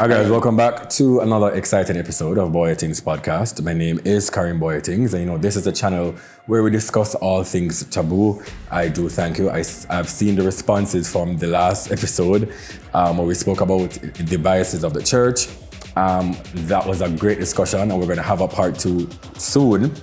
Hi guys, welcome back to another exciting episode of Bwoyatingz podcast. My name is Bwoyatingz, and this is a channel where we discuss all things taboo. I do thank you. I've seen the responses from the last episode where we spoke about the biases of the church. That was a great discussion, and we're going to have a part 2 soon.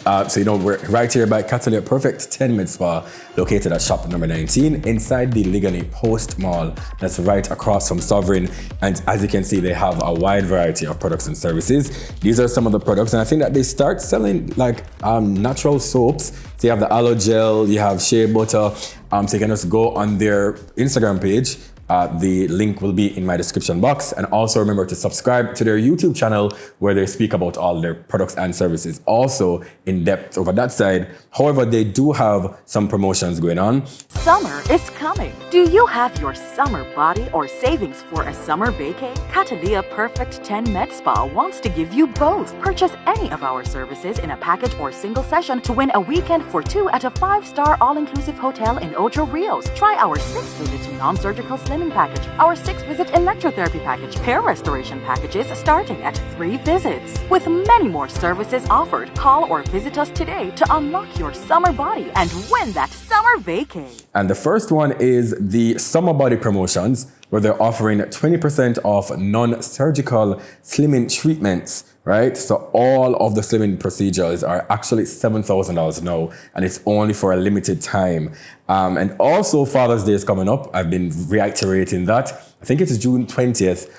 We're right here by Catalia, perfect 10-minute spa, located at shop number 19 inside the Ligani Post Mall. That's right across from Sovereign. And as you can see, they have a wide variety of products and services. These are some of the products, and I think that they start selling like natural soaps. So you have the aloe gel, you have shea butter. So you can just go on their Instagram page. The link will be in my description box. And also remember to subscribe to their YouTube channel where they speak about all their products and services also in depth over that side. However, they do have some promotions going on. Summer is coming. Do you have your summer body or savings for a summer vacay? Catalia Perfect 10 Med Spa wants to give you both. Purchase any of our services in a package or single session to win a weekend for 2 at a 5-star all-inclusive hotel in Ocho Rios. Try our 6-visit non-surgical slimming package, our 6-visit electrotherapy package, hair restoration packages starting at 3 visits. With many more services offered, call or visit us today to unlock your summer body and win that summer vacay. And the first one is the summer body promotions, where they're offering 20% off non-surgical slimming treatments, right? So all of the slimming procedures are actually $7,000 now, and it's only for a limited time. And also Father's Day is coming up. I've been reiterating that. I think it's June 20th.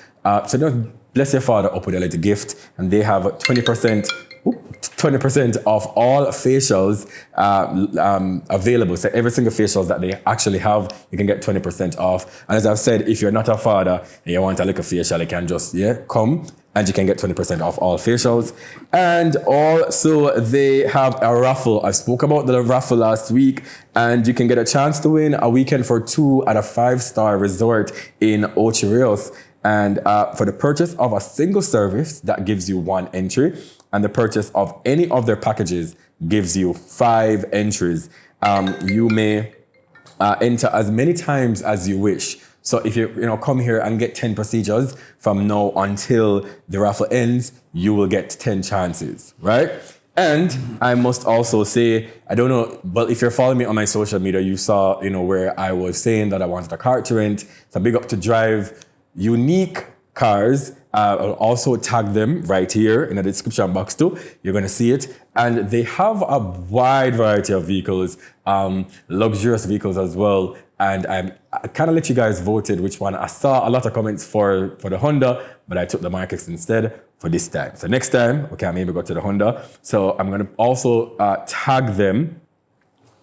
So just bless your father up with a little gift, and they have 20% off all facials available. So every single facials that they actually have, you can get 20% off. And as I've said, if you're not a father and you want a little facial, you can just come and you can get 20% off all facials. And also they have a raffle. I spoke about the raffle last week, and you can get a chance to win a weekend for 2 at a 5-star resort in Ocho Rios. And for the purchase of a single service, that gives you 1 entry. And the purchase of any of their packages gives you 5 entries. You may enter as many times as you wish. So if you come here and get 10 procedures from now until the raffle ends, you will get 10 chances, right? And I must also say, I don't know, but if you're following me on my social media, you saw, where I was saying that I wanted a car to rent. So big up to Drive Unique Cars. I'll also tag them right here in the description box too. You're going to see it. And they have a wide variety of vehicles, luxurious vehicles as well. And I kind of let you guys voted which one. I saw a lot of comments for the Honda, but I took the Marcus instead for this time. So next time, okay, I maybe go to the Honda. So I'm going to also tag them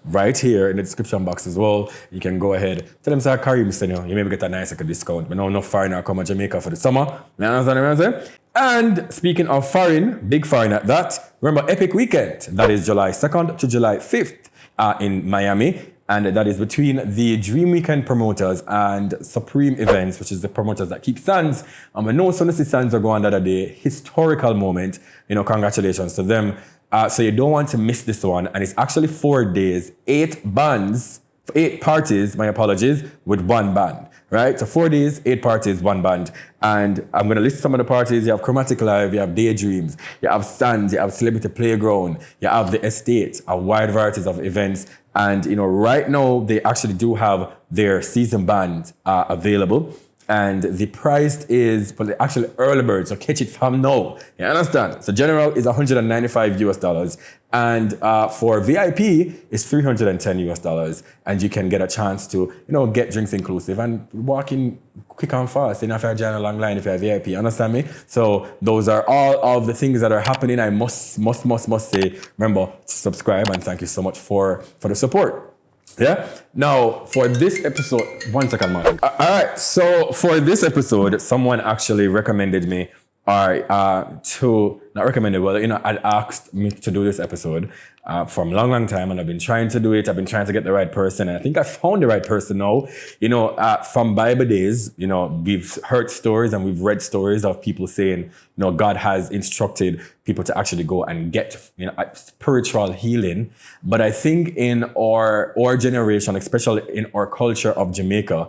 right here in the description box as well. You can go ahead. Tell them, sir, Karim, you maybe get a nice discount. But no foreigner come to Jamaica for the summer. You understand what I'm saying? And speaking of foreign, big foreign at that, remember Epic Weekend. That is July 2nd to July 5th in Miami. And that is between the Dream Weekend promoters and Supreme Events, which is the promoters that keep Sands. I know Sunday Sands are going the other day. Historical moment. Congratulations to them. So you don't want to miss this one. And it's actually 4 days, 8 bands, 8 parties, my apologies, with 1 band, right? So 4 days, 8 parties, 1 band. And I'm going to list some of the parties. You have Chromatic Live, you have Daydreams, you have Sands, you have Celebrity Playground, you have The Estate, a wide varieties of events. And, right now they actually do have their season band available. And the price is, but actually early bird, so catch it from now. You understand? So general is $195 US, and for VIP is $310 US, and you can get a chance to get drinks inclusive and walk in quick and fast. If you're joining a long line, if you're VIP, understand me? So those are all of the things that are happening. I must say, remember to subscribe, and thank you so much for the support. Yeah. Now, for this episode, 1 second, Martin. All right. So for this episode, someone actually recommended me, I'd asked me to do this episode from a long time, and I've been trying to do it. I've been trying to get the right person, and I think I found the right person now. From Bible days, we've heard stories and we've read stories of people saying, God has instructed people to actually go and get, spiritual healing. But I think in our generation, especially in our culture of Jamaica,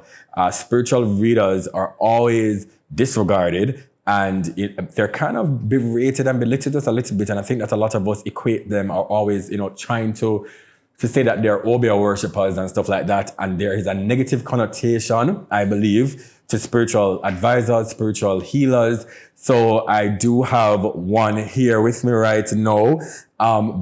spiritual readers are always disregarded, and they're kind of berated and belittled just a little bit. And I think that a lot of us equate them, are always, trying to say that they're Obeah worshippers and stuff like that. And there is a negative connotation, I believe, to spiritual advisors, spiritual healers. So I do have one here with me right now,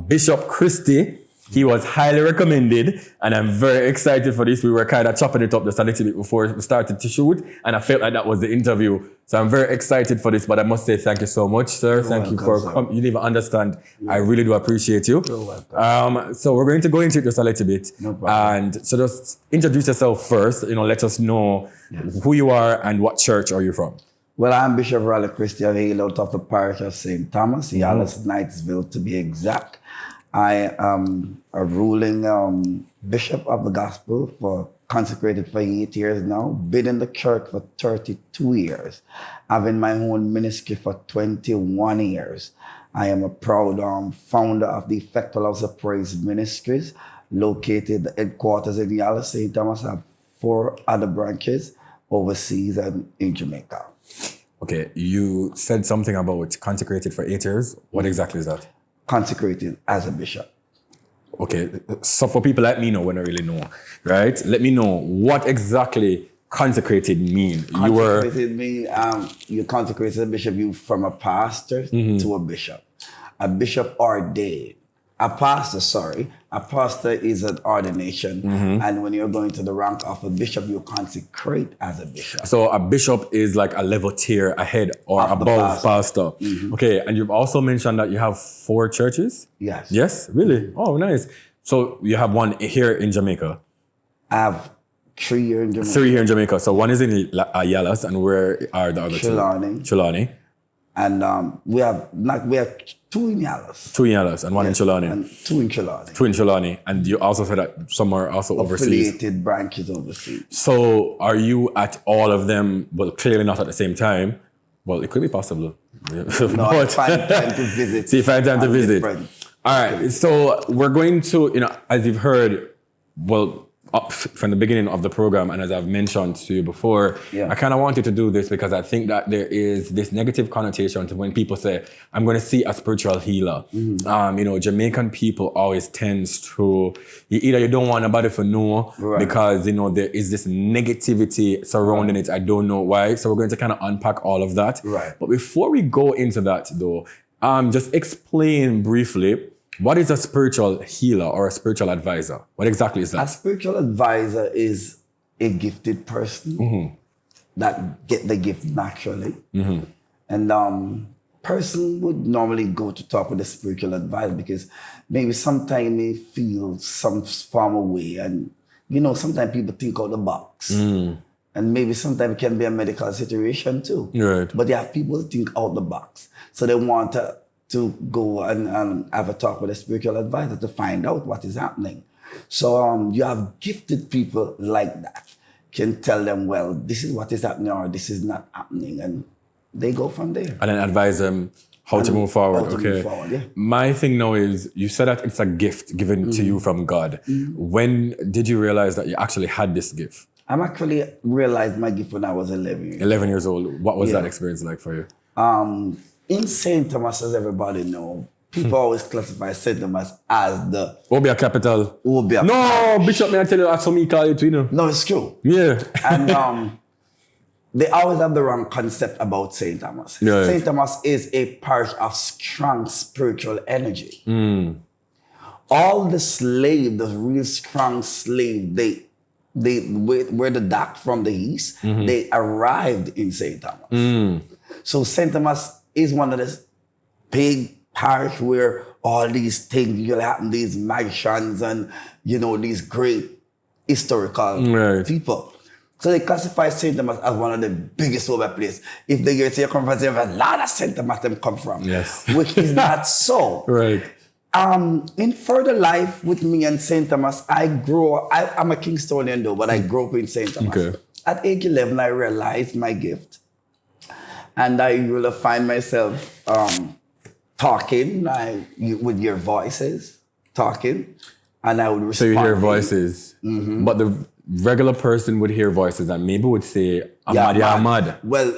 Bishop Christie. He was highly recommended, and I'm very excited for this. We were kind of chopping it up just a little bit before we started to shoot, and I felt like that was the interview. So I'm very excited for this, but I must say thank you so much, sir. Thank you for coming. You didn't even understand. I really do appreciate you. So we're going to go into it just a little bit. No problem. And so just introduce yourself first. Let us know who you are and what church are you from. Well, I'm Bishop Raliegh Christie. I hail out of the parish of St. Thomas, Yalis, Knightsville to be exact. I am a ruling bishop of the gospel consecrated for 8 years now, been in the church for 32 years, having my own ministry for 21 years. I am a proud founder of the Effectual House of Praise Ministries, located headquarters in Yalis, St. Thomas. I have 4 other branches overseas and in Jamaica. Okay, you said something about consecrated for 8 years. What exactly is that? Consecrated as a bishop. Okay, so for people like me now, when I really know, right? Let me know what exactly consecrated mean. Consecrated mean you consecrated as a bishop. You from a pastor to a bishop. A bishop ordained. A pastor is an ordination, and when you're going to the rank of a bishop, you consecrate as a bishop. So a bishop is like a level tier ahead or above pastor. Okay, and you've also mentioned that you have 4 churches? Yes. Yes? Really? Oh, nice. So you have one here in Jamaica? I have 3 here in Jamaica. 3 here in Jamaica. So one is in Yalis, and where are the other 2? Trelawney. And we have 2 in Yalis. 2 in Yalis and 1 in Trelawney. And 2 in Trelawney. 2 in Trelawney. And you also said that some are also overseas. Affiliated branches overseas. So are you at all of them, well, clearly not at the same time. Well, it could be possible. No, I find time to visit. So you find time to visit. All right. So we're going to, as you've heard, well, up from the beginning of the program, and as I've mentioned to you before, I kind of wanted to do this because I think that there is this negative connotation to when people say, I'm going to see a spiritual healer. Jamaican people always tends to, either you don't want nobody to know because, there is this negativity surrounding it. I don't know why. So we're going to kind of unpack all of that. Right. But before we go into that though, just explain briefly, what is a spiritual healer or a spiritual advisor? What exactly is that? A spiritual advisor is a gifted person that get the gift naturally. And person would normally go to talk with a spiritual advisor because maybe sometimes they feel some form of way. And, sometimes people think out the box. And maybe sometimes it can be a medical situation too. Right. But they have people who think out the box. So they want to go and have a talk with a spiritual advisor to find out what is happening. So you have gifted people like that, can tell them, well, this is what is happening or this is not happening. And they go from there. And then advise them how to move forward. Move forward, yeah. My thing now is, you said that it's a gift given to you from God. When did you realize that you actually had this gift? I actually realized my gift when I was 11 years 11 years old. What was that experience like for you? In St. Thomas, as everybody knows, people always classify St. Thomas as the Obeah capital. Obeah. No, Bishop, may I tell you that's what me call it, No, it's true. Yeah. And they always have the wrong concept about St. Thomas. Right. St. Thomas is a parish of strong spiritual energy. All the slaves, the real strong slaves, they were the dock from the east. They arrived in St. Thomas. So St. Thomas is one of the big parish where all these things usually happen, these mansions and, these great historical people. So they classify St. Thomas as one of the biggest over place. If they get to your conference, they have a lot of St. Thomas them come from. Yes. Which is not so. Right. In further life with me and St. Thomas, I'm a Kingstonian though, but I grew up in St. Thomas. Okay. At age 11, I realized my gift. And I will find myself talking with your voices, talking, and I would respond. So you hear voices, but regular person would hear voices and maybe would say, Ahmad, ya Ahmad. Well,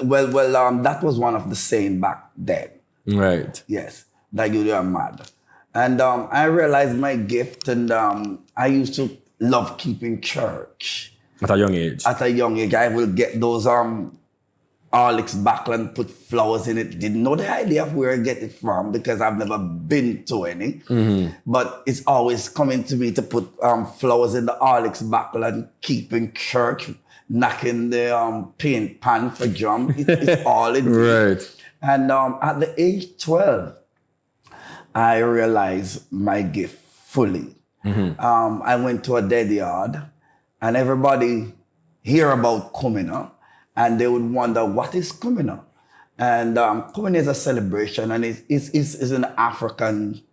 that was one of the saying back then. Right. Yes, that you are mad. And I realized my gift, and I used to love keeping church. At a young age. At a young age, I will get those Alex Backlund, put flowers in it. Didn't know the idea of where I get it from because I've never been to any. But it's always coming to me to put flowers in the Alex Backlund, keeping church, knocking the paint pan for drum. It's all in me. Right. And at the age 12, I realized my gift fully. I went to a dead yard and everybody hear about Kumina and they would wonder, what is Kumina? And Kumina is a celebration and it's an African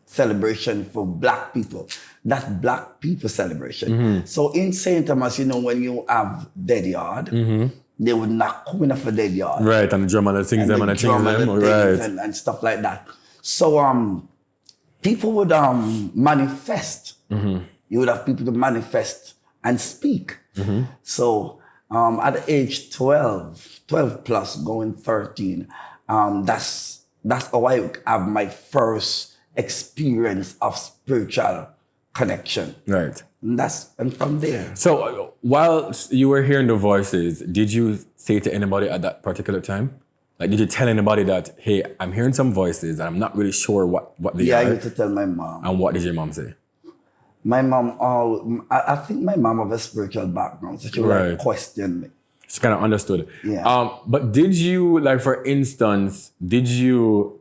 celebration for Black people. That's Black people celebration. So in St. Thomas, you know, when you have dead yard, they would not come in for dead yard. Right, and the drum and the things them and the things them. Right. And stuff like that. So people would manifest. You would have people to manifest and speak. So at the age 12 plus, going 13, that's how I have my first experience of spiritual connection. Right. And from there. So while you were hearing the voices, did you say to anybody at that particular time? Like, did you tell anybody that, hey, I'm hearing some voices and I'm not really sure what they are? Yeah, I used to tell my mom. And what did your mom say? My mom, I think my mom has a spiritual background, so she would like question me. She kind of understood. Yeah. But did you, like, for instance, did you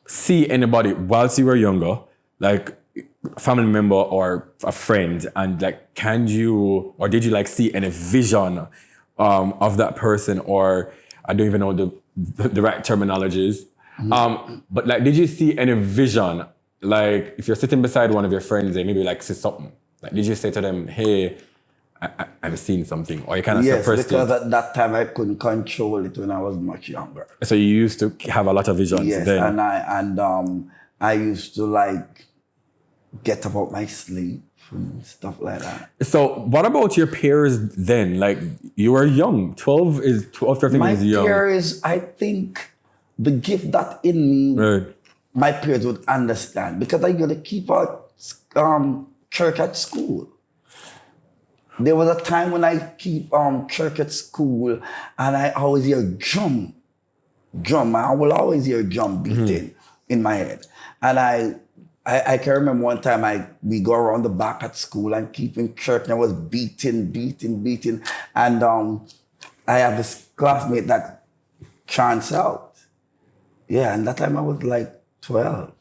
see anybody whilst you were younger, like a family member or a friend, and like, did you like see any vision of that person, or I don't even know the right terminologies, but like, did you see any vision? Like, if you're sitting beside one of your friends and maybe like see something, like, did you say to them, hey, I'm seeing something, or you kind of suppressed it? Yes, because at that time I couldn't control it when I was much younger. So you used to have a lot of visions then? and I used to like get up out my sleep and stuff like that. So what about your peers then? Like, you were young. 13 is young. My peers, I think the gift that in me, my peers would understand, because I used to keep a church at school. There was a time when I keep church at school and I always hear drum. I will always hear drum beating in my head. And I can remember one time we go around the back at school and keeping church, and I was beating. And I have this classmate that chants out. Yeah, and that time I was like 12.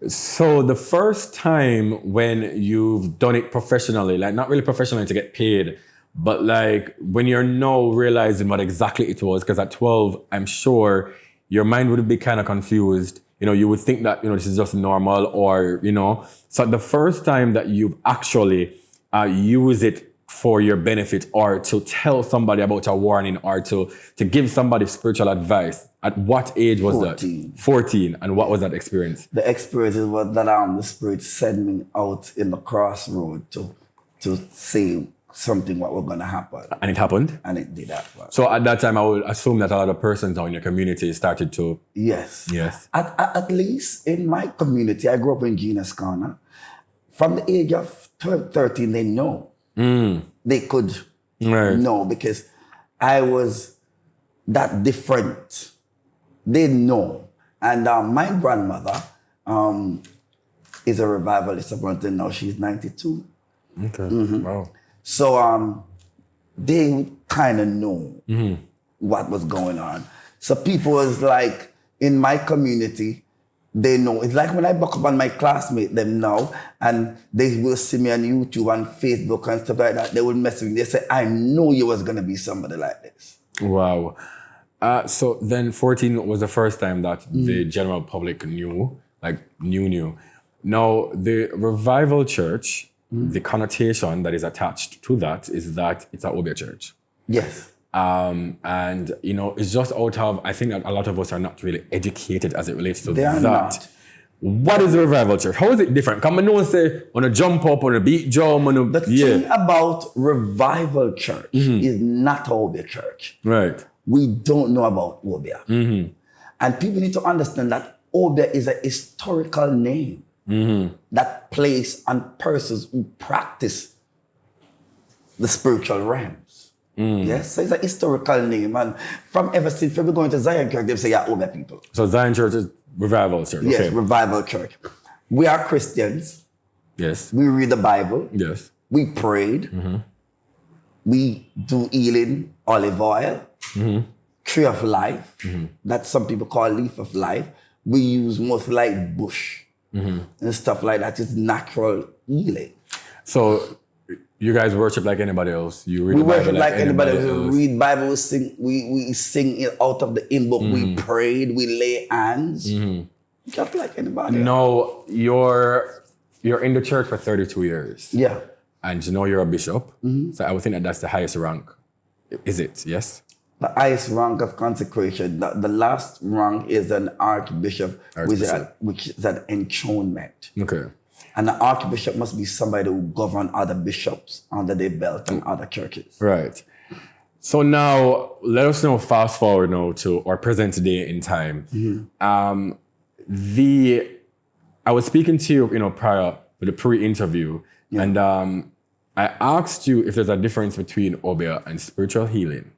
So the first time when you've done it professionally, like not really professionally to get paid, but like when you're now realizing what exactly it was, because at 12, I'm sure your mind would be kind of confused. You know, you would think that, this is just normal, or, So the first time that you've actually used it for your benefit, or to tell somebody about a warning, or to give somebody spiritual advice, at what age was 14. that? 14. And what was that experience? The experience was that the Spirit sent me out in the crossroad to say something what was going to happen. And it happened? And it did happen. So at that time, I would assume that a lot of persons now in your community started to... Yes. Yes. At least in my community, I grew up in Genus Corner. From the age of 12, 13, they know. They could know, because I was that different. They know. And my grandmother is a revivalist up until now. She's 92. Okay. Wow. So they kind of know what was going on. So people was like, in my community, they know. It's like when I buck up on my classmate, them now, and they will see me on YouTube and Facebook and stuff like that. They will mess with me. They say, I know you was going to be somebody like this. Wow. So then 14 was the first time that the general public knew. Now, the Revival Church, the connotation that is attached to that is that it's an Obeah church. Yes. And, it's just out of, I think that a lot of us are not really educated as it relates to they are that. Not. What is a revival church? How is it different? Come on, no say on a jump up, on a beat drum, on a The thing about revival church is not Obeah church. Right. We don't know about Obeah. And people need to understand that Obeah is a historical name that plays on persons who practice the spiritual realms. Yes, so it's a historical name. And from ever since, when we go into Zion Church, they say, yeah, Obeah people. So Zion Church is revival church. Yes, Okay. revival church. We are Christians. Yes. We read the Bible. Yes. We prayed. We do healing, olive oil, tree of life. That some people call leaf of life. We use most like bush and stuff like that. It's natural healing. So you guys worship like anybody else. You read We the Bible worship like anybody else. else. We read Bible, we sing it out of the hymn book. We prayed, we lay hands. Just like anybody else. No, you're in the church for 32 years. Yeah. And you know you're a bishop. So I would think that that's the highest rank. Is it? Yes? The highest rank of consecration. The last rank is an archbishop, which is an enthronement. Okay. And the archbishop must be somebody who govern other bishops under their belt and other churches. Right. So now, let us know, fast forward now to our present day in time. I was speaking to you, prior with the pre-interview, and I asked you if there's a difference between Obeah and spiritual healing.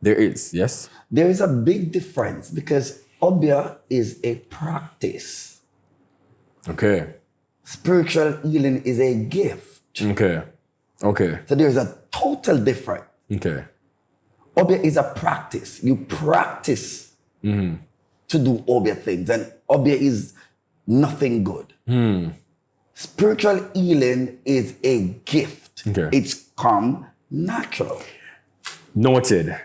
There is, yes? There is a big difference because Obeah is a practice. Okay. Spiritual healing is a gift. Okay. Okay. So there's a total difference. Okay. Obeah is a practice. You practice to do Obeah things, and Obeah is nothing good. Spiritual healing is a gift. Okay. It's come natural. Noted.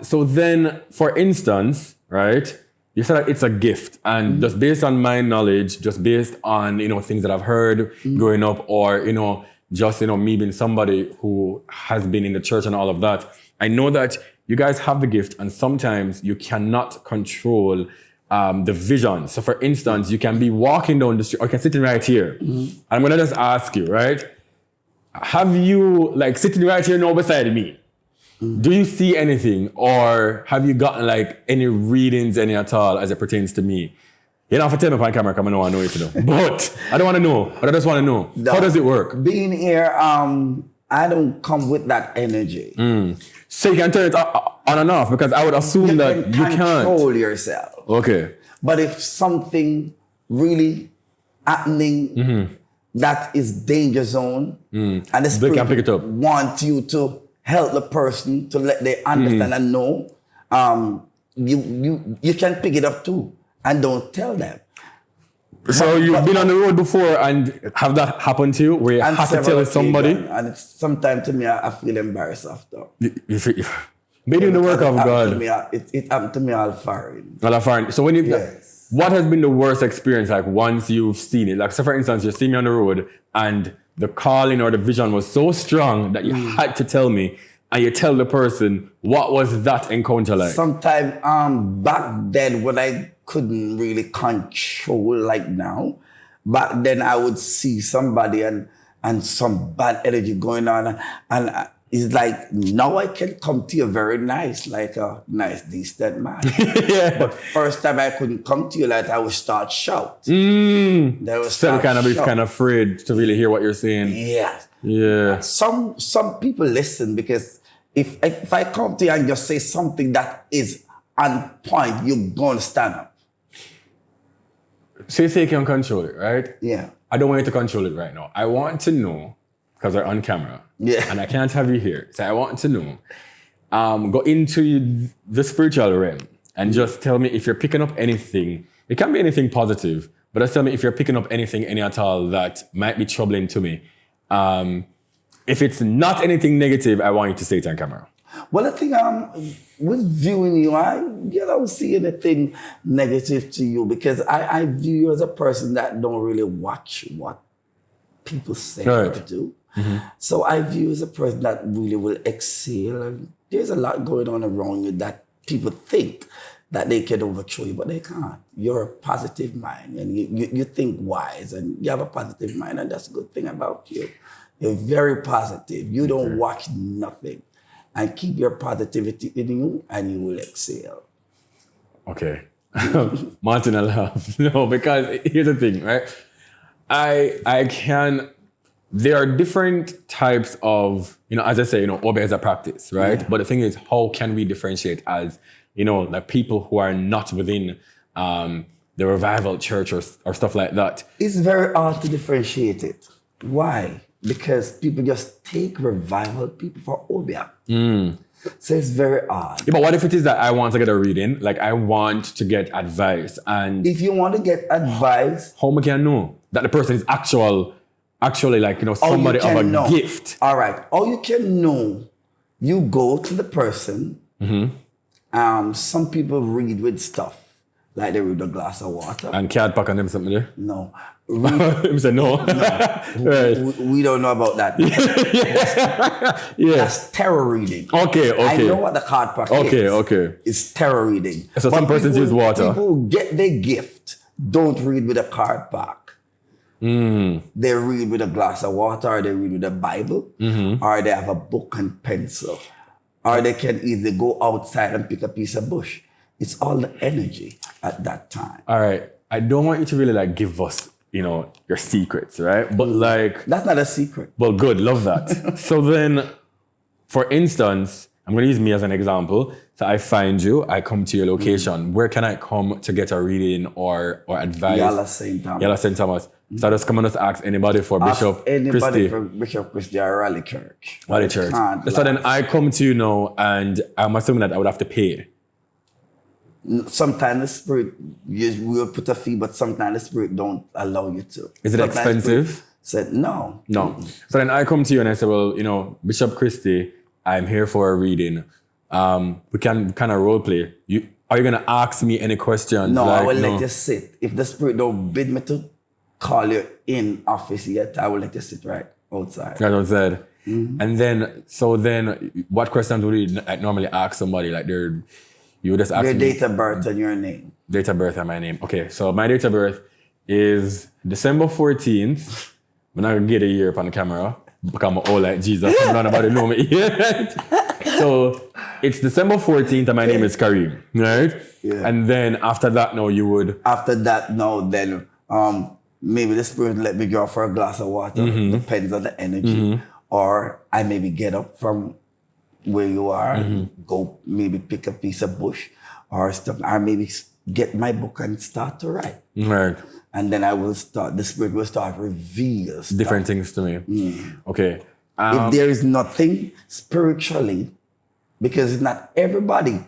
So then, for instance, right, you said that it's a gift, and just based on my knowledge, just based on, things that I've heard growing up, or, just, me being somebody who has been in the church and all of that, I know that you guys have the gift, and sometimes you cannot control the vision. So for instance, you can be walking down the street, or you can sitting right here. And I'm gonna just ask you, right? Have you, sitting right here now beside me, do you see anything, or have you gotten any readings, any at all, as it pertains to me? You don't have to tell me on camera, because I don't want to know it, But I don't want to know, but I just want to know. How does it work? Being here, I don't come with that energy. So you can turn it on and off, because I would assume that you can't. Control yourself. Okay. But if something really happening that is danger zone, and the They can pick it up. want you to help the person to let they understand and know, you can pick it up too, and don't tell them. So you've been on the road before and have that happened to you, where you have to tell somebody? And it's sometimes to me, I feel embarrassed after. Being the work of God. It happened to me all foreign. All foreign. So when you, Yes. what has been the worst experience, once you've seen it? So for instance, you see me on the road and the calling or the vision was so strong that you had to tell me, and you tell the person, what was that encounter like? Sometime back then, when I couldn't really control like now, back then I would see somebody and some bad energy going on, and it's like, now I can come to you very nice, like a nice, decent man. But first time I couldn't come to you, I would start shout. There was Still kind of afraid to really hear what you're saying. Yes. Yeah. Some people listen, because if I come to you and just say something that is on point, you're going to stand up. So you say you can control it, right? Yeah. I don't want you to control it right now. I want to know, because we're on camera. Yeah. And I can't have you here. So I want to know, go into the spiritual realm and just tell me if you're picking up anything. It can be anything positive, but just tell me if you're picking up anything, any at all, that might be troubling to me. If it's not anything negative, I want you to say it on camera. Well, I think with viewing you, I don't see anything negative to you, because I view you as a person that don't really watch what people say or do. So I view you as a person that really will excel, and there's a lot going on around you that people think that they can overthrow you, but they can't. You're a positive mind, and you think wise, and you have a positive mind, and that's a good thing about you. You're very positive. You don't watch nothing. And keep your positivity in you, and you will excel. Okay. Martin, I laugh. No, because here's the thing, right? There are different types of, as I say, Obeah is a practice, right? Yeah. But the thing is, how can we differentiate as, like people who are not within the revival church or stuff like that? It's very hard to differentiate it. Why? Because people just take revival people for Obeah. So it's very hard. Yeah, but what if it is that I want to get a reading? Like I want to get advice, and if you want to get advice, how can I know that the person is actually like somebody of a gift? All right. All you can know, you go to the person. Some people read with stuff. Like they read a glass of water. And card pack on them something there? No. He said no. Right. We don't know about that. That's tarot reading. Okay. I know what the card pack is. Okay. It's tarot reading. So some persons use water. People who get their gift don't read with a card pack. They read with a glass of water, or they read with a Bible, or they have a book and pencil. Or they can either go outside and pick a piece of bush. It's all the energy at that time. All right. I don't want you to really give us, your secrets, right? But that's not a secret. Well, good. Love that. So then, for instance, I'm going to use me as an example. So I find you, I come to your location. Where can I come to get a reading or advice? Yala St. Thomas. So I just come and just ask anybody for Bishop Christie. Anybody for Bishop Christie or Raleigh Church. Raleigh Church. So then I come to you now, and I'm assuming that I would have to pay. Sometimes the spirit, we will put a fee, but sometimes the spirit don't allow you to. Is it expensive? Said no. So then I come to you and I say, well, Bishop Christie, I'm here for a reading. We can kind of role play. Are you gonna ask me any questions? No, I will let you sit. If the spirit don't bid me to call you in office yet, I will let you sit right outside. Right outside. And then, what questions would you normally ask somebody? You would just ask your me, date of birth and your name. Date of birth and my name. Okay, so my date of birth is December 14th. I'm not gonna get a year up on the camera because I'm old like Jesus. Nobody know me yet. So it's December 14th and my name is Kareem, right? Yeah. And then after that, you would. After that, then maybe the spirit let me go for a glass of water. Depends on the energy. Or I maybe get up from where you are and go maybe pick a piece of bush or stuff, or maybe get my book and start to write. Right. And then the spirit will start reveal stuff. Different things to me. Okay. If there is nothing spiritually, because not everybody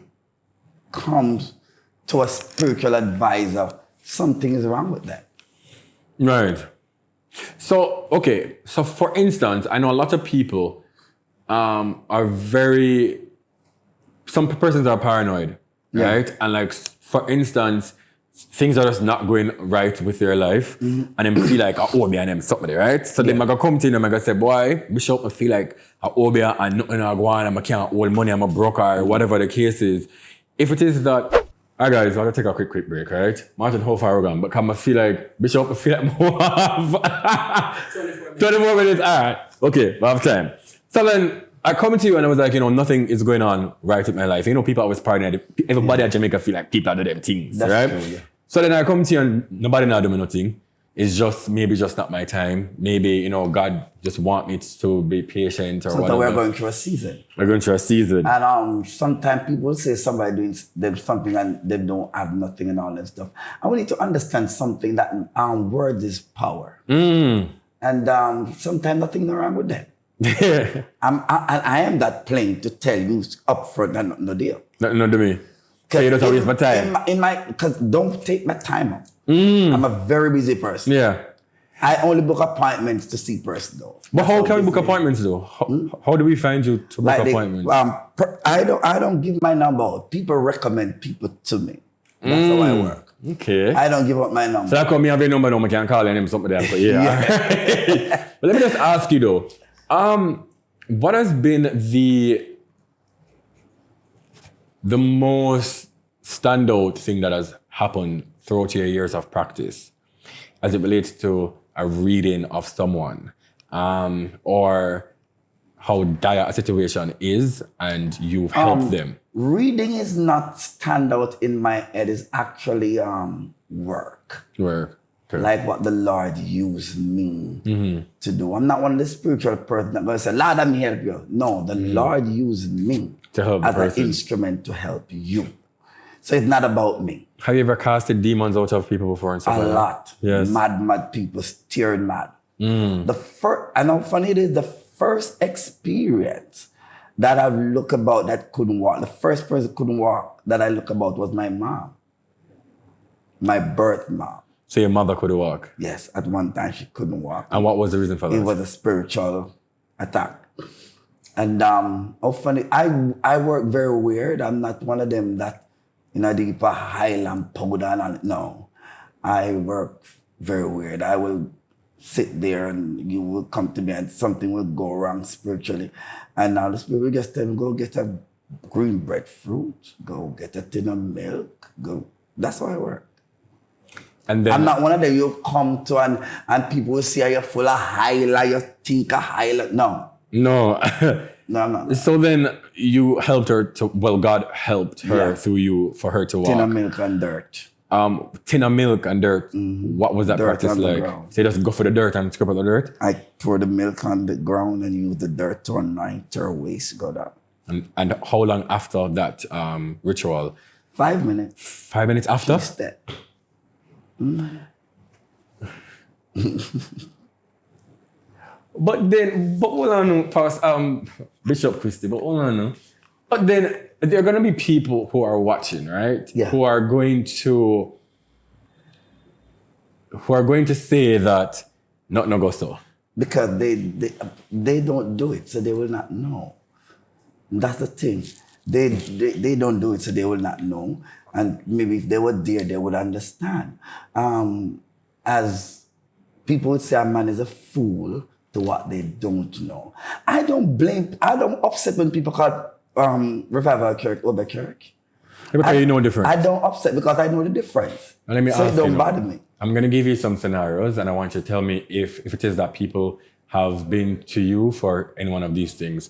comes to a spiritual advisor, something is wrong with that. Right. So, okay. So for instance, I know a lot of people some persons are paranoid, right? And for instance, things are just not going right with their life, and then feel like Obeah and them somebody, right? So then I go come to you and I go say, boy, Bishop, I feel like Obeah and nothing I go on and I can't hold money, I'm a broker, or whatever the case is. If it is that, all right guys, I'm gonna take a quick break, right? Martin, how far we're going? But I feel like, Bishop, I feel like more have 24 minutes, all right. Okay, we have time. So then I come to you and I was like, nothing is going on right with my life. People always paranoid. Everybody at Jamaica feel like people are doing them things, that's right? True, yeah. So then I come to you and nobody not doing nothing. It's just not my time. Maybe, God just want me to be patient or whatever. We're going through a season. We're going through a season. And sometimes people say somebody doing them something and they don't have nothing and all that stuff. And we need to understand something that word is power. And sometimes nothing wrong with that. I am that plain to tell you upfront and no deal. No to me. So you don't waste my time. Because don't take my time up. I'm a very busy person. Yeah. I only book appointments to see person though. But how can we book appointments though? How do we find you to book appointments? I don't give my number out. People recommend people to me. That's how I work. Okay. I don't give up my number. So that come me have your number now, I can call him something there. Yeah. But let me just ask you though. What has been the most standout thing that has happened throughout your years of practice as it relates to a reading of someone, or how dire a situation is and you've helped them? Reading is not standout in my head. It's actually work. Work. Okay. Like what the Lord used me to do. I'm not one of the spiritual person that going to say, Lord, I'm here to help you. No, the Lord used me To help as the an person. instrument to help you. So it's not about me. Have you ever casted demons out of people before and stuff A like that? lot. Yes. Mad people, steering mad. I know funny it is, the first experience that I look about that couldn't walk, the first person that couldn't walk that I look about was my mom. My birth mom. So your mother could walk. Yes, at one time she couldn't walk. And what was the reason for that? It was a spiritual attack. And how funny, I work very weird. I'm not one of them that, they put Highland powder and no. I work very weird. I will sit there and you will come to me and something will go wrong spiritually. And now the spirit will just tell me, go get a green breadfruit, go get a tin of milk, go. That's how I work. And then I'm not one of them you come to and people will see you're full of highlight, you think of highlight. No. No. No, I'm not. So then you helped her God helped her through you for her to walk. Tin of milk and dirt. Tin of milk and dirt. What was that Dirt practice on the like? ground. So you just go for the dirt and scrape out the dirt? I pour the milk on the ground and use the dirt to anoint her waist, go down. And how long after that ritual? 5 minutes. 5 minutes after? Step. But hold on, Bishop Christie, but hold on. But then there are going to be people who are watching, right? Yeah. Who are going to say that no go so. Because they don't do it, so they will not know. That's the thing. They don't do it, so they will not know. And maybe if they were there, they would understand. As people would say, a man is a fool to what they don't know. I don't upset when people call Revival Church Obeah Church. Because you know the difference. I don't upset because I know the difference. And let me so ask it don't you, bother me. I'm going to give you some scenarios and I want you to tell me if it is that people have been to you for any one of these things.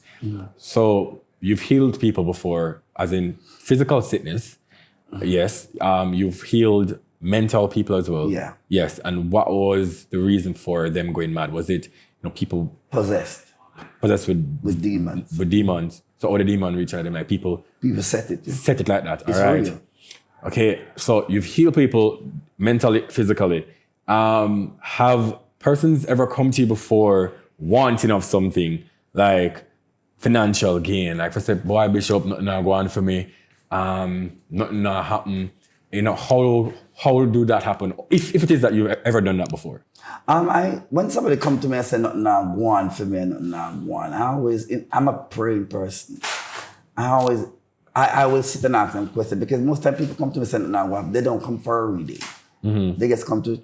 So you've healed people before, as in physical sickness. Yes. You've healed mental people as well. Yeah. Yes. And what was the reason for them going mad? Was it people Possessed with demons. With demons. So all the demon reach out them like people set it. Yeah. set it like that. It's all right. real. Okay. So you've healed people mentally, physically. Have persons ever come to you before wanting of something like financial gain? Like, for say, boy, Bishop, nothing not go on for me. Nothing not happen. How do that happen? If it is that you've ever done that before. When somebody come to me and say nothing not go on for me and nothing not go on, I'm a praying person. I will sit and ask them questions because most time people come to me and say nothing not go on. They don't come for a reading. They just come to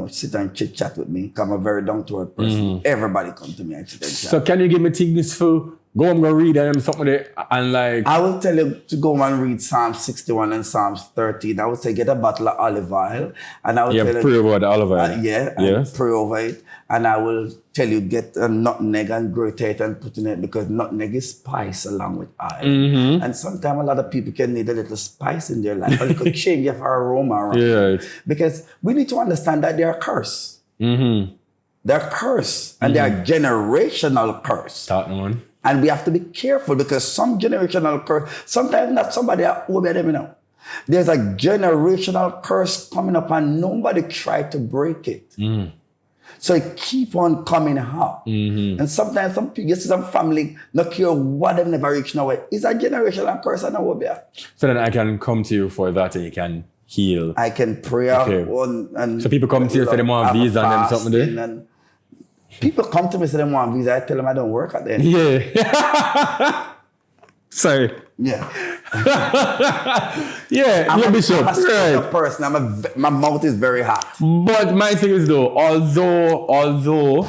sit and chit chat with me. I'm a very down to earth person. Everybody come to me and sit and chat. So can you give me things for go and go read them something there and like I will tell you to go and read Psalm 61 and Psalms 13. I would say get a bottle of olive oil and I will tell you pray over the olive oil. And pray over it. And I will tell you get a nutmeg and grate it and put in it because nutmeg is spice along with oil. And sometimes a lot of people can need a little spice in their life. A little change of aroma around. Yeah. Because we need to understand that they are cursed. They're cursed and they are generational curse. That one. And we have to be careful because some generational curse, sometimes not somebody at Obeah them, There's a generational curse coming up and nobody tried to break it. So it keep on coming up. And sometimes some people, you see some family, not care what they've never reached nowhere. It's a generational curse and Obeah. So then I can come to you for that and you can heal. I can pray and so people come to you say they want visa and then something there? And people come to me and say they want visa. I tell them I don't work at the end. Yeah. Sorry. Yeah. Yeah, Bishop. I'm a right. Person. My mouth is very hot. But my thing is though, although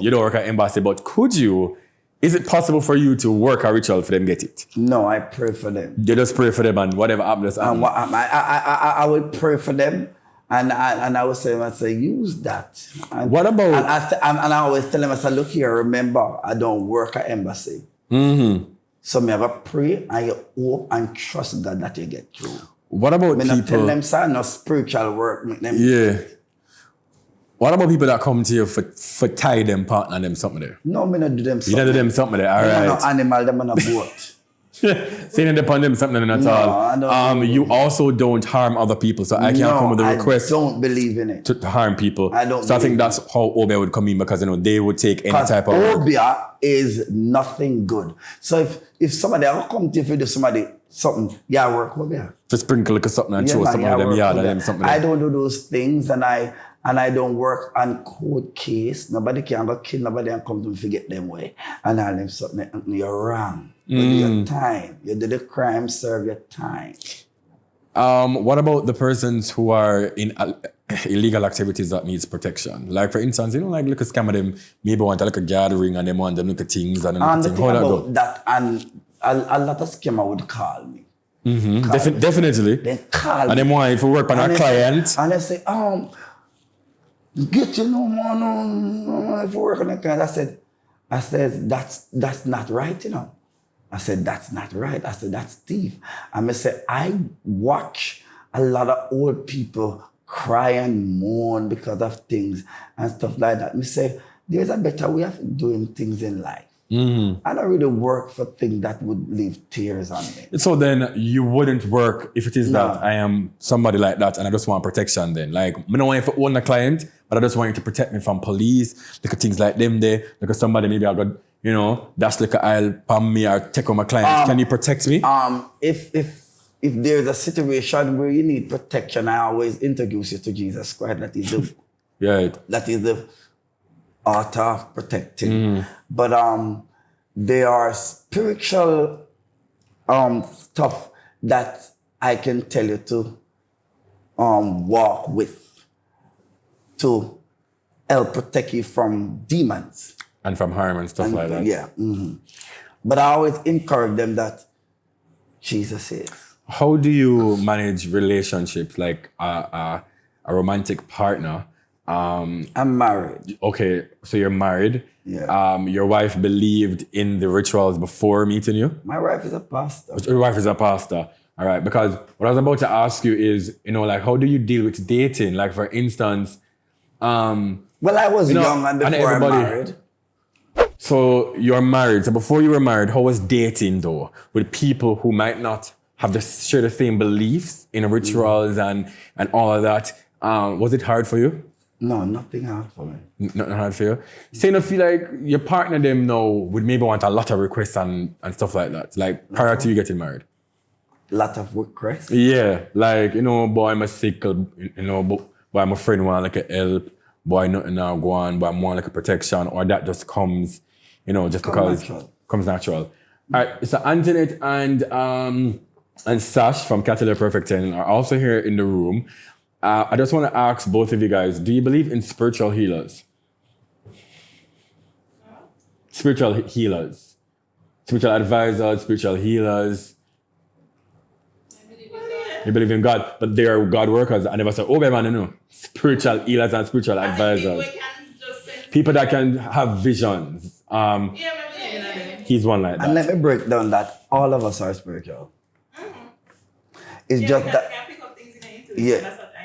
you don't work at embassy, but could you Is it possible for you to work a ritual for them get it? No, I pray for them. You just pray for them and whatever happens. I will pray for them. And I would say, use that. And, what about? And I always tell them, I say, look here, remember, I don't work at embassy. Mm-hmm. So me have a pray and you hope and trust God that you get through. What about me people? not tell them, sir, no spiritual work. Make them yeah. What about people that come to you for tie them, partner them, something there? No, me not do them something. You don't do them something there, all right. No animal, them on a boat. Saying upon them something at all. I don't you also don't harm other people, so I can't come with a request. I don't believe in it. To harm people. I don't. So I think that's how Obeah would come in because they would take any type of. Obeah is nothing good. So if somebody ever come to you for do somebody something, yeah, work Obeah. To sprinkle like something and show something of them yard and them something. I don't do those things and I don't work on court case. Nobody can go kill nobody and come to forget them way. And all them something, you're wrong. You do your time. You do the crime, serve your time. What about the persons who are in illegal activities that needs protection? Like for instance, like look at scam of them, maybe want like a gathering and they want them look at things and the thing about that, and a lot of scammer would call me. Mm-hmm. Definitely. They call me. And they want to work on a client. And they say, get you no more, no, if you work on a client. I said, that's not right, you know. I said, that's not right. I said, that's thief. And I said, I watch a lot of old people cry and mourn because of things and stuff like that. I say, there's a better way of doing things in life. Mm-hmm. I don't really work for things that would leave tears on me. So then you wouldn't work if it is that I am somebody like that and I just want protection then. Like, I don't want you to own a client, but I just want you to protect me from police, look at things like them there, look at somebody maybe I got, that's like I'll palm me or take on my client. Can you protect me? If there's a situation where you need protection, I always introduce you to Jesus Christ. That is the that is the art of protecting. But there are spiritual stuff that I can tell you to walk with to help protect you from demons. And from harm and stuff like that. Yeah. Mm-hmm. But I always encourage them that Jesus is. How do you manage relationships like a romantic partner? I'm married. Okay, so you're married. Yeah. Your wife believed in the rituals before meeting you? My wife is a pastor. Your wife is a pastor. All right, because what I was about to ask you is, like, how do you deal with dating? Like, for instance... well, I was young and before I married. So you're married. So before you were married, how was dating though? With people who might not have share the same beliefs in rituals and all of that. Was it hard for you? No, nothing hard for me. Nothing hard for you? So you feel like your partner them now would maybe want a lot of requests and stuff like that. Like prior to you getting married. Lot of requests? Yeah. Like, boy, I'm a sickle, boy, I'm a friend want like a help. Boy, nothing now go on, but more like a protection, or that just comes, just because it comes natural. All right, so Antoinette and Sash from Catalia Perfect 10 are also here in the room. I just want to ask both of you guys, do you believe in spiritual healers? Spiritual healers. Spiritual advisors, spiritual healers. You believe in God, but they are God workers. I never said, man, spiritual healers and spiritual advisors. People that can have visions. He's one like that. And let me break down that all of us are spiritual. It's just that.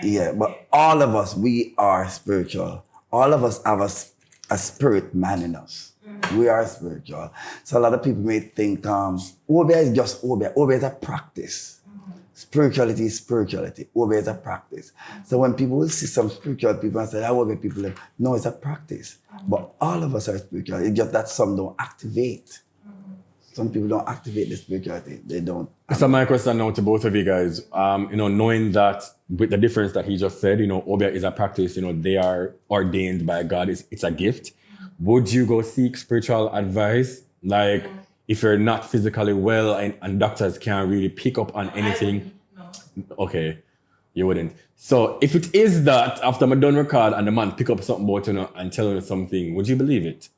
Yeah, but all of us, we are spiritual. All of us have a spirit man in us. We are spiritual. So a lot of people may think, Obeah is just Obeah. Obeah is a practice. Spirituality is spirituality. Obeah is a practice. So when people will see some spiritual people and say, I Obeah people, no, it's a practice. But all of us are spiritual. It's just that some don't activate. Some people don't activate the spirituality. They don't. So my question now to both of you guys, knowing that with the difference that he just said, Obeah is a practice, they are ordained by God. It's a gift. Would you go seek spiritual advice? Like, if you're not physically well and doctors can't really pick up on anything? No. Okay, you wouldn't. So if it is that after I'm done record and the man pick up something about and tell you something, would you believe it?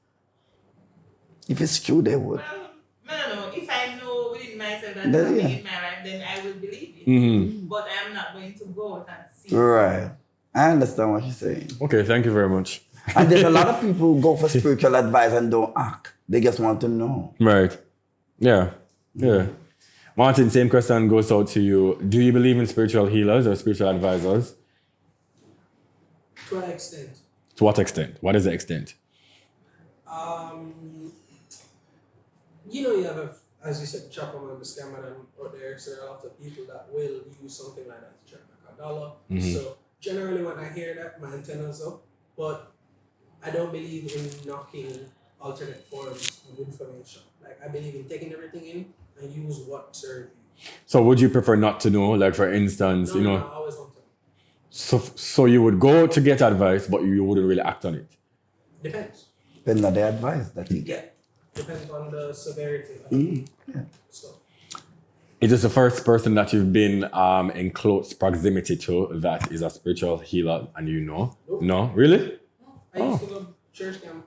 If it's true, they would. Well, no. If I know within myself that Then, something yeah. in my life, then I will believe it. But I'm not going to go out and see. Right. I understand what you're saying. Okay, thank you very much. And there's a lot of people who go for spiritual advice and don't act. They just want to know. Right. Yeah. Yeah. Martin, same question goes out to you. Do you believe in spiritual healers or spiritual advisors? To an extent. To what extent? What is the extent? You have, as you said, Chapman and the scammer out there, so there are a lot of people that will use something like that to check like $1. So generally when I hear that, my antenna's up, but I don't believe in knocking alternate forms of information. Like, I believe in taking everything in and use what serves you. So would you prefer not to know? Like, for instance, No, I always want to. So you would go to get advice, but you wouldn't really act on it? Depends. Depends on the advice that you get. Depends on the severity of stuff. Is this the first person that you've been in close proximity to that is a spiritual healer and you know? Nope. No? Really? I used to go to church camp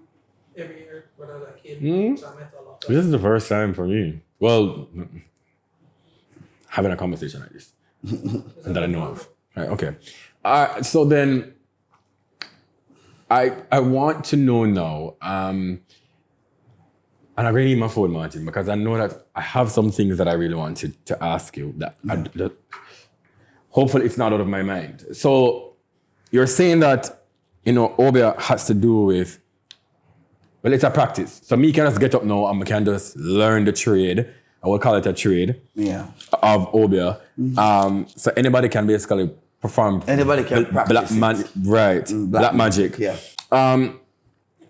every year when I was a kid, so I met a lot of This is the first time for me. Well, having a conversation like this. And that I know of. Right, okay. So then, I want to know now, and I really need my phone, Martin, because I know that I have some things that I really wanted to ask you that hopefully it's not out of my mind. So you're saying that, Obeah has to do with, well, it's a practice. So me can just get up now and we can just learn the trade. I will call it a trade of Obeah. So anybody can basically perform. Anybody can practice black magic. Yeah.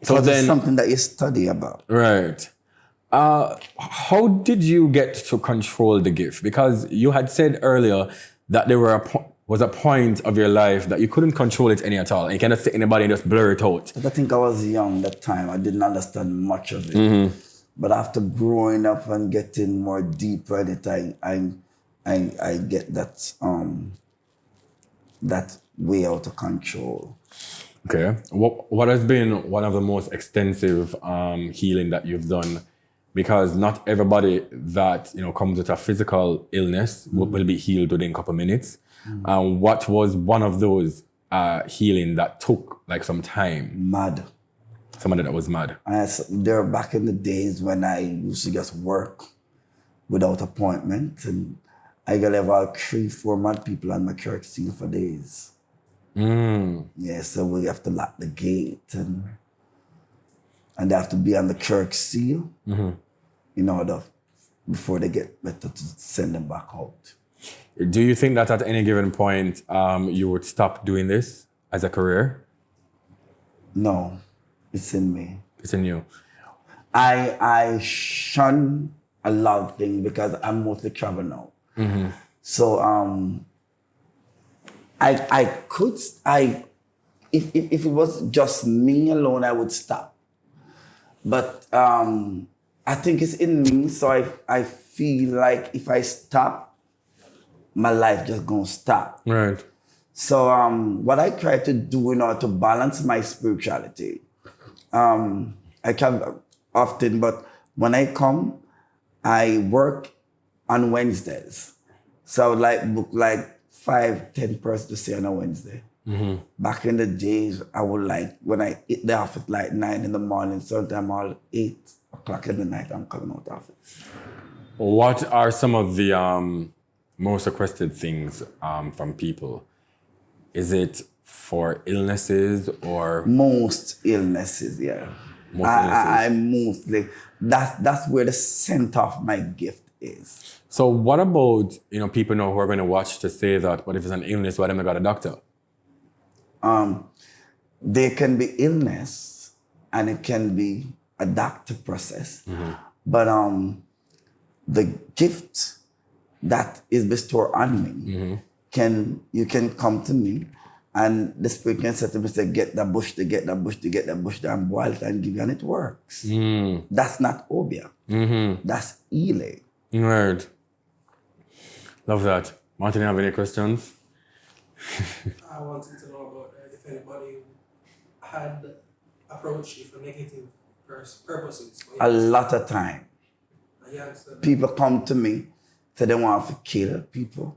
So then it's something that you study about. Right. How did you get to control the gift? Because you had said earlier that there was a point of your life that you couldn't control it any at all. And you cannot sit anybody and just blur it out. But I think I was young that time. I didn't understand much of it. But after growing up and getting more deeper in it, I get that that way out of control. Okay. What has been one of the most extensive healing that you've done? Because not everybody that comes with a physical illness will be healed within a couple of minutes. What was one of those healing that took like some time? Mad. Somebody that was mad. There back in the days when I used to just work without appointment, and I got about 3-4 mad people on my church scene for days. Yeah, so we have to lock the gate and they have to be on the church seal in order before they get better to send them back out. Do you think that at any given point you would stop doing this as a career? No, it's in me. It's in you. I shun a lot of things because I'm mostly travel now. So if it was just me alone, I would stop. But I think it's in me, so I feel like if I stop, my life just gonna stop. Right. So what I try to do in order to balance my spirituality, I come often, but when I come, I work on Wednesdays. So I would like book like 5-10 persons to see on a Wednesday. Back in the days, I would like, when I hit the office like 9 in the morning, sometimes all 8 o'clock in the night, I'm coming out of it. What are some of the most requested things from people? Is it for illnesses or? Most illnesses, yeah. I mostly, that's where the center of my gift is. So what about, people who are going to watch to say that, but if it's an illness, why don't I got a doctor? There can be illness and it can be a doctor process. But the gift that is bestowed on me, you can come to me and the spirit can say to me, say, get that bush, to get that bush, to get that bush, and boil it and give you, and it works. That's not Obeah. That's healing. Right. Love that. Martin, you have any questions? I wanted to know about if anybody had approached you for negative purposes. A lot of time. Yeah, understand that. People come to me, say they want to kill people,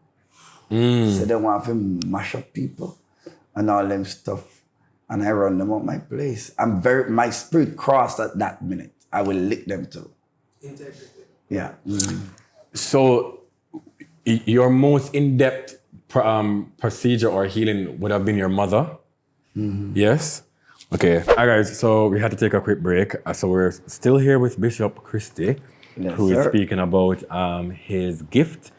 say they want to mash up people, and all them stuff. And I run them out my place. My spirit crossed at that minute. I will lick them too. Integrity. Yeah. So your most in-depth procedure or healing would have been your mother? Yes? Okay. All right, so we had to take a quick break. So we're still here with Bishop Christie, Yes, who is sir. speaking about his gift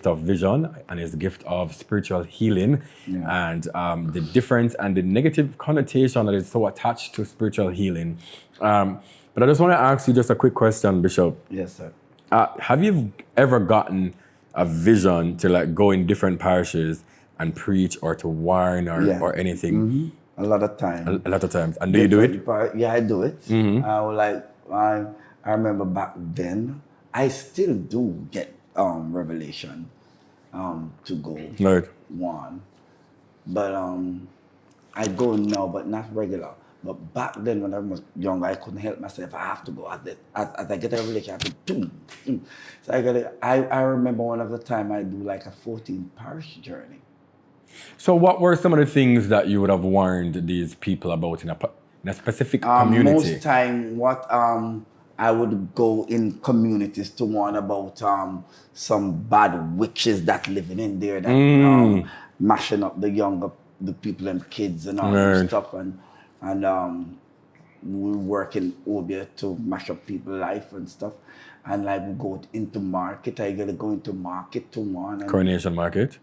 of vision and his gift of spiritual healing, and the difference and the negative connotation that is so attached to spiritual healing. But I just want to ask you just a quick question, Bishop. Yes, sir. Have you ever gotten a vision to like go in different parishes and preach or to warn or anything? A lot of time. A lot of times. And do you do it? Yeah, I do it. I remember back then, I still do get revelation to go Right. one. But I go now, but not regular. But back then when I was young, I couldn't help myself. I have to go. As I get a revelation, I have to do. So I remember one of the time I do like a 14 parish journey. So what were some of the things that you would have warned these people about in a specific community? Most time, what I would go in communities to warn about some bad witches that living in there that mashing up the people and kids and all that stuff, and we work in Obeah to mash up people's life and stuff, and like we go into market. I gotta go into market to warn. Coronation Market.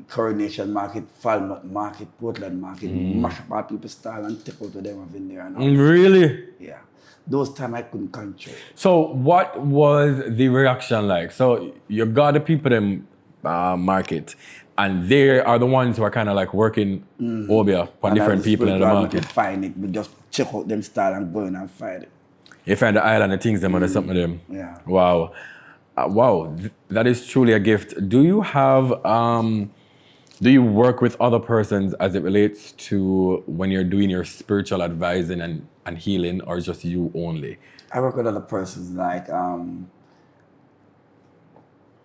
Coronation Market, Falmouth Market, Portland Market, mash up all people's style and take out of them have in there and all. Really? Yeah. Those time I couldn't control. So what was the reaction like? So you got the people in market, and they are the ones who are kind of like working Obeah for different people in the market. Find it, we just check out them style and go in and find it. You find the island and things them or something to them. Yeah. Wow. That is truly a gift. Do you have do you work with other persons as it relates to when you're doing your spiritual advising and healing, or just you only? I work with other persons like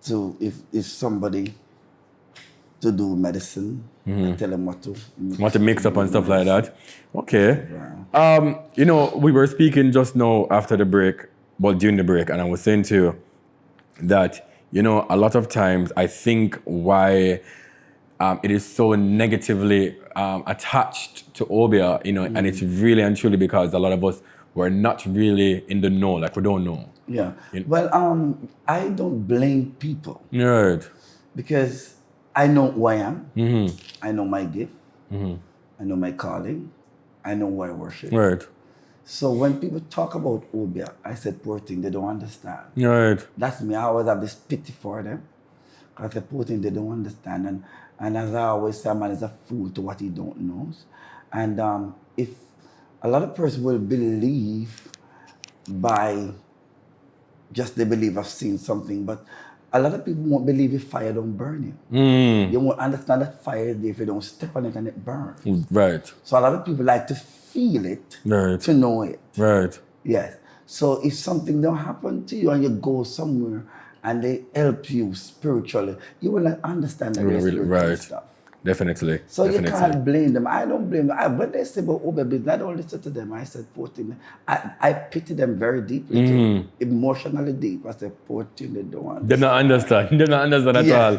to if somebody to do medicine, I tell them what to mix up and stuff like that. Okay. Yeah. We were speaking just now after the break, during the break, and I was saying to you that, a lot of times I think why it is so negatively attached to Obeah, and it's really and truly because a lot of us were not really in the know, like we don't know. Yeah. Well, I don't blame people. Right. Because I know who I am. I know my gift. I know my calling. I know who I worship. Right. So when people talk about Obeah, I said, poor thing, they don't understand. Right. That's me. I always have this pity for them. Because the poor thing, they don't understand. And as I always say, man is a fool to what he don't know. And if a lot of persons will believe by just they believe I've seen something, but a lot of people won't believe if fire don't burn you. You won't understand that fire is there if you don't step on it and it burns. Right. So a lot of people like to feel it to know it. Right. Yes. So if something don't happen to you and you go somewhere and they help you spiritually, you will not understand that spiritual stuff. Definitely. So you can't blame them. I don't blame them. When they say about Obeah business, I don't listen to them. I said, poor thing. I pity them very deeply, too. Emotionally deep. I said, poor thing, they don't understand. They don't understand. They don't understand at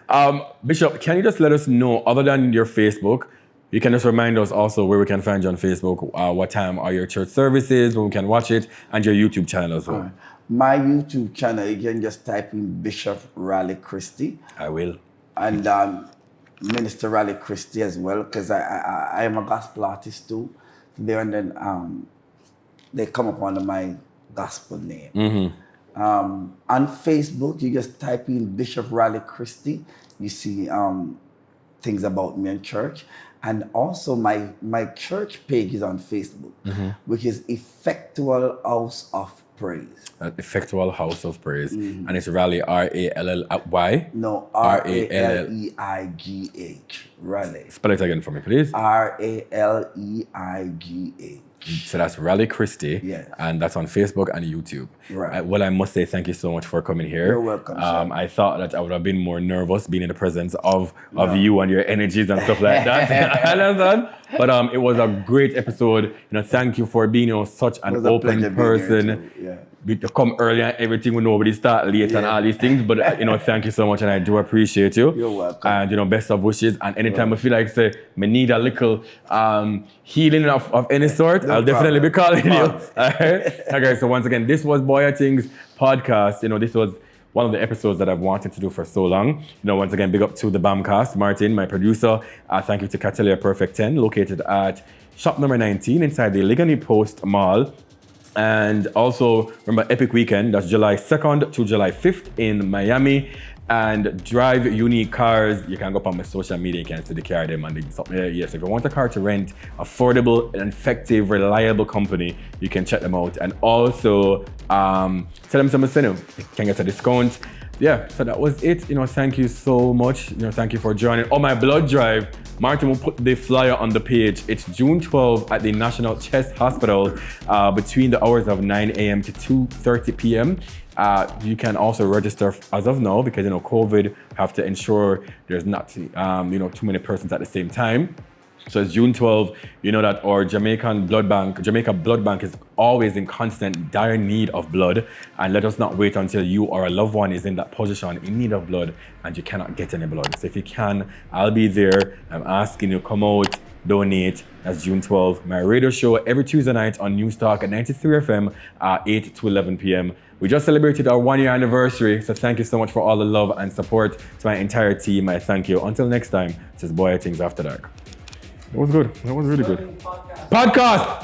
all. Bishop, can you just let us know, other than your Facebook, you can just remind us also where we can find you on Facebook, what time are your church services, when we can watch it, and your YouTube channel as well. Right. My YouTube channel, you can just type in Bishop Raliegh Christie. I will. And Minister Raleigh Christie as well, because I am a gospel artist too. There and then they come up under my gospel name. On Facebook, you just type in Bishop Raliegh Christie. You see things about me in church. And also my church page is on Facebook, which is Effectual House of Praise. Effectual House of Praise. And it's Raleigh, R-A-L-L-Y? No, R-A-L-E-I-G-H. Raleigh. Spell it again for me, please. R-A-L-E-I-G-H. So that's Raleigh Christie. Yeah. And that's on Facebook and YouTube. Right. Well, I must say thank you so much for coming here. You're welcome, sir. I thought that I would have been more nervous being in the presence of you and your energies and stuff like that. Understand? But it was a great episode. Thank you for being such an open person. We to come early and everything, we nobody start late and all these things. But thank you so much, and I do appreciate you. You're welcome. And best of wishes. And anytime I feel like say me need a little healing of any sort, I'll definitely be calling you. Okay, so once again, this was Bwoyatingz podcast. This was one of the episodes that I've wanted to do for so long. Once again, big up to the BAMcast, Martin, my producer. Thank you to Catalia Perfect 10, located at shop number 19 inside the Ligani Post Mall. And also, remember, Epic Weekend, that's July 2nd to July 5th in Miami. And Drive Unique Cars, you can go up on my social media, you can see the car them and something. Yes, if you want a car to rent, affordable, and effective, reliable company, you can check them out. And also, tell them some you can get a discount. Yeah, so that was it. Thank you so much. Thank you for joining. Oh, my blood drive. Martin will put the flyer on the page. It's June 12th at the National Chest Hospital between the hours of 9 a.m. to 2:30 p.m. You can also register as of now because COVID have to ensure there's not too many persons at the same time. So it's June 12th. You know that our Jamaica Blood Bank is always in constant dire need of blood. And let us not wait until you or a loved one is in that position in need of blood and you cannot get any blood. So if you can, I'll be there. I'm asking you, come out, donate. That's June 12th. My radio show every Tuesday night on News Talk at 93 FM 8 to 11 p.m. We just celebrated our 1 year anniversary. So thank you so much for all the love and support to my entire team. I thank you. Until next time, this is Bwoyatingz After Dark. That was good. That was really good. Podcast.